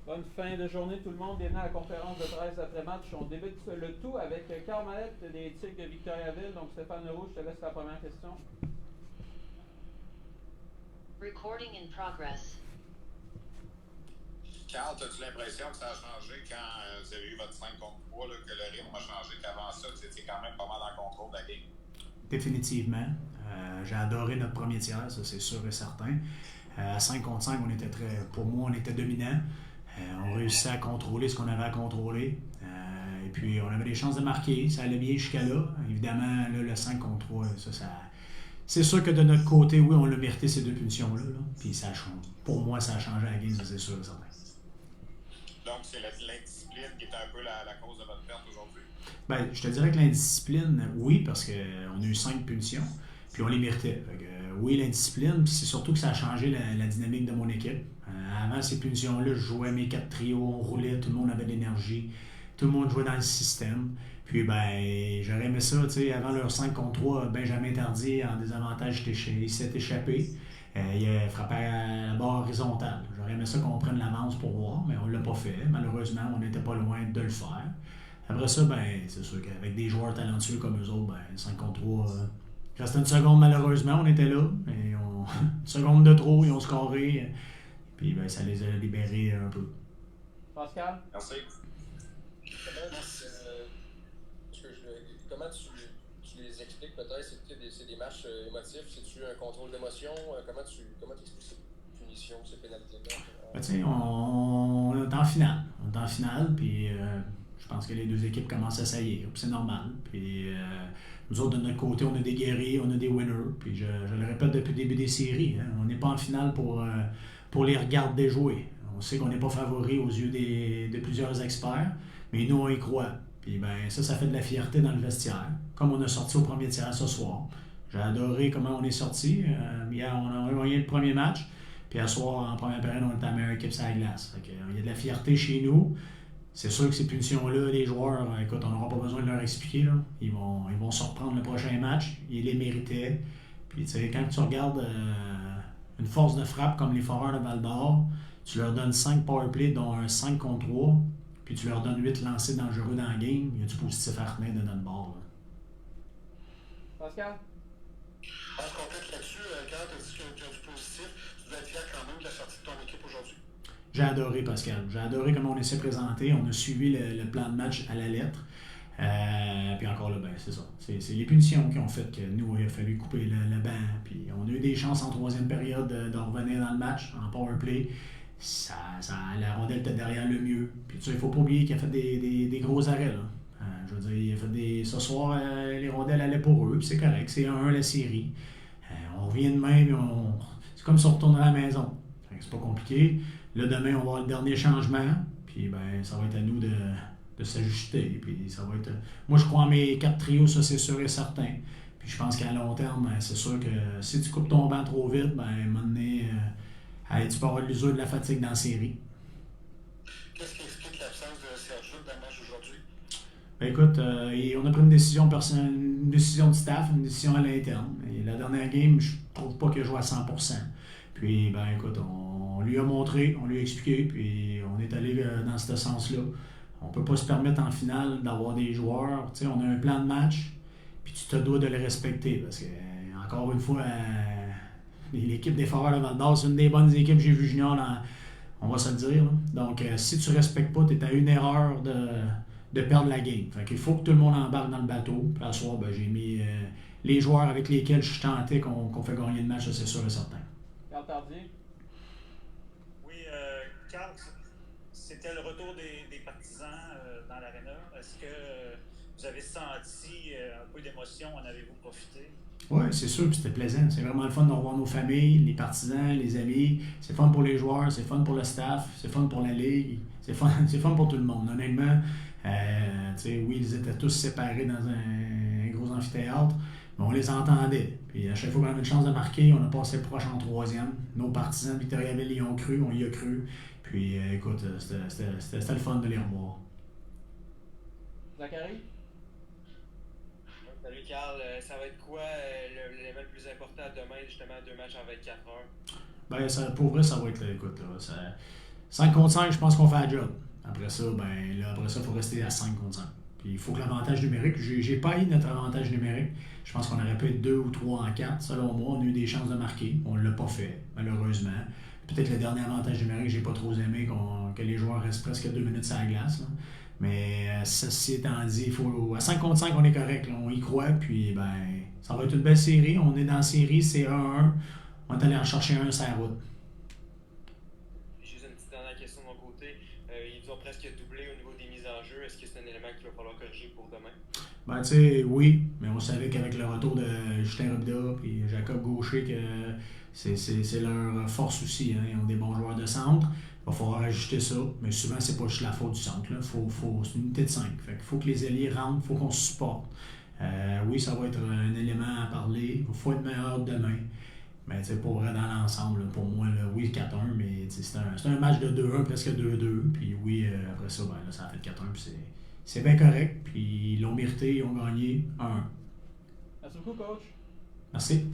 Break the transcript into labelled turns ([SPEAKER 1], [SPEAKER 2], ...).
[SPEAKER 1] Bonne fin de journée tout le monde. Bienvenue à la conférence de presse d'après-match. On débute le tout avec Carl Mallette des Tigres de Victoriaville. Donc Stéphane Leroux, je te laisse la première question.
[SPEAKER 2] Recording in progress.
[SPEAKER 3] Carl, as-tu l'impression que ça a changé quand vous avez eu votre 5 contre 3, là, que le rythme a changé, qu'avant ça, vous étiez quand même pas mal en contrôle de la game?
[SPEAKER 4] Définitivement. J'ai adoré notre premier tiers, ça c'est sûr et certain. À 5 contre 5, pour moi, on était dominant. On réussissait à contrôler ce qu'on avait à contrôler. Et puis, on avait des chances de marquer. Ça allait bien jusqu'à là. Évidemment, là, le 5 contre 3, c'est sûr que de notre côté, oui, on l'a mérité ces deux punitions-là. Là. Puis, pour moi, ça a changé la game, ça c'est sûr et certain.
[SPEAKER 3] Donc, c'est l'indiscipline qui est un peu la cause de votre perte aujourd'hui?
[SPEAKER 4] Ben, je te dirais que l'indiscipline, oui, parce qu'on a eu 5 punitions, puis on les méritait. Oui, l'indiscipline, puis c'est surtout que ça a changé la dynamique de mon équipe. Avant ces punitions-là, je jouais mes 4 trios, on roulait, tout le monde avait de l'énergie, tout le monde jouait dans le système. Puis, ben, j'aurais aimé ça, tu sais, avant leur 5 contre 3, Benjamin Tardier, en désavantage, il s'est échappé. Il a frappé à la barre horizontale. J'aurais aimé ça qu'on prenne l'avance pour voir, mais on ne l'a pas fait. Malheureusement, on n'était pas loin de le faire. Après ça, ben, c'est sûr qu'avec des joueurs talentueux comme eux autres, ben, 5 contre 3, il restait une seconde malheureusement, on était là. Et une seconde de trop, ils ont scoré. Puis ben, ça les a libérés un peu.
[SPEAKER 1] Pascal?
[SPEAKER 3] Merci.
[SPEAKER 5] Comment tu les expliques peut-être? C'est des matchs émotifs? C'est-tu un contrôle d'émotion? Comment tu expliques ces punitions, ces pénalités-là?
[SPEAKER 4] Ben, tu sais, on est en finale. On est en finale, puis je pense que les deux équipes commencent à saillir, puis c'est normal. Puis nous autres, de notre côté, on a des guerriers, on a des winners. Puis je le répète depuis le début des séries, hein, on n'est pas en finale pour les regarder jouer. On sait qu'on n'est pas favori aux yeux de plusieurs experts, mais nous, on y croit. Puis ben, ça fait de la fierté dans le vestiaire, comme on a sorti au premier tirage ce soir. J'ai adoré comment on est sorti. Hier, on a gagné le premier match. Puis à soir, en première période, on était à la meilleure équipe sur la glace. Il y a de la fierté chez nous. C'est sûr que ces punitions-là, les joueurs, écoute, on n'aura pas besoin de leur expliquer. Là. Ils vont se reprendre le prochain match. Ils les méritaient. Puis tu sais, quand tu regardes une force de frappe comme les Foreurs de Val-d'Or, tu leur donnes 5 powerplays, dont un 5 contre 3, puis tu leur donnes 8 lancers dangereux dans la game. Il y a du positif à retenir de notre bord. Là.
[SPEAKER 1] Pascal?
[SPEAKER 6] On se complète là-dessus. Quand tu as dit qu'il y a du positif, tu dois être fier quand même de la sortie de ton équipe aujourd'hui.
[SPEAKER 4] J'ai adoré, Pascal. J'ai adoré comment on s'est présenté. On a suivi le plan de match à la lettre. Puis encore là, ben, c'est ça. C'est les punitions qui ont fait que nous, il a fallu couper le banc. Puis on a eu des chances en troisième période de revenir dans le match, en powerplay. La rondelle était derrière le mieux. Puis tu sais, il ne faut pas oublier qu'il a fait des gros arrêts. Là. Je veux dire, il a fait ce soir, les rondelles allaient pour eux. Puis c'est correct. C'est 1-1 la série. On revient demain, puis c'est comme si on retournait à la maison. C'est pas compliqué. Là, demain, on va avoir le dernier changement. Puis, ben, ça va être à nous de s'ajuster. Puis, ça va être. Moi, je crois en mes 4 trios, ça, c'est sûr et certain. Puis, je pense qu'à long terme, c'est sûr que si tu coupes ton banc trop vite, ben, à un moment donné, tu peux avoir l'usure de la fatigue dans la série.
[SPEAKER 6] Qu'est-ce qui explique l'absence de Serge Luc dans le match d'aujourd'hui?
[SPEAKER 4] Ben, écoute, on a pris une décision une décision de staff, une décision à l'interne. Et la dernière game, je trouve pas qu'il a joué à 100%. Puis, ben, écoute, on lui a montré, on lui a expliqué, puis on est allé dans ce sens-là. On peut pas se permettre en finale d'avoir des joueurs. Tu sais, on a un plan de match, puis tu te dois de le respecter. Parce que, encore une fois, l'équipe des Foreurs de Val-d'Or, c'est une des bonnes équipes que j'ai vues junior, on va se le dire. Là. Donc, si tu respectes pas, tu es à une erreur de perdre la game. Fait qu'il faut que tout le monde embarque dans le bateau. Puis à ce soir, ben, j'ai mis les joueurs avec lesquels je suis tenté qu'on fait gagner le match, ça, c'est sûr et certain.
[SPEAKER 1] Carl Tardier?
[SPEAKER 7] Oui, Carl, c'était le retour des partisans dans l'aréna. Est-ce que vous avez senti un peu d'émotion? En avez-vous profité?
[SPEAKER 4] Oui, c'est sûr, puis c'était plaisant. C'est vraiment le fun de revoir nos familles, les partisans, les amis. C'est fun pour les joueurs, c'est fun pour le staff, c'est fun pour la ligue. C'est fun pour tout le monde. Honnêtement, oui, ils étaient tous séparés dans un gros amphithéâtre, mais on les entendait. Puis à chaque fois qu'on avait une chance de marquer, on a passé proche en troisième. Nos partisans de Victoriaville y ont cru, on y a cru. Puis écoute, c'était le fun de les revoir.
[SPEAKER 1] Zachary?
[SPEAKER 5] Salut Carl, ça va être quoi l'élément le plus important demain, justement, 2 matchs en 24 heures?
[SPEAKER 4] Ben, pour vrai, ça va être, écoute, là, 5 contre 5, je pense qu'on fait la job. Après ça, il faut rester à 5 contre 5. Puis il faut que l'avantage numérique, j'ai pas eu notre avantage numérique. Je pense qu'on aurait pu être 2 ou 3 en 4. Selon moi, on a eu des chances de marquer. On ne l'a pas fait, malheureusement. Peut-être le dernier avantage numérique, j'ai pas trop aimé que les joueurs restent presque 2 minutes sur la glace. Là. Mais ceci étant dit, à 5 contre 5, on est correct. Là. On y croit, puis ça va être une belle série. On est dans la série, c'est 1-1. On est allé en chercher un sur la route.
[SPEAKER 8] Juste une petite dernière question de mon côté. Ils vous ont presque doublé au niveau des mises en jeu. Est-ce que c'est un élément qu'il va falloir corriger pour demain?
[SPEAKER 4] Tu sais, oui, mais on savait qu'avec le retour de Justin Rubda et Jacob Gaucher, que c'est leur force aussi. Hein. Ils ont des bons joueurs de centre. Il va falloir ajuster ça, mais souvent, c'est pas juste la faute du centre. Là. C'est une unité de 5. Fait qu'il faut que les alliés rentrent, il faut qu'on se supporte. Oui, ça va être un élément à parler. Il faut être meilleur demain. Mais pour vrai, dans l'ensemble, pour moi, là, oui, 4-1, mais c'est un match de 2-1, presque 2-2. Puis oui, après ça, là, ça a fait 4-1. Puis c'est bien correct. Puis ils l'ont mérité, ils ont gagné 1-1.
[SPEAKER 1] Merci beaucoup, coach.
[SPEAKER 4] Merci.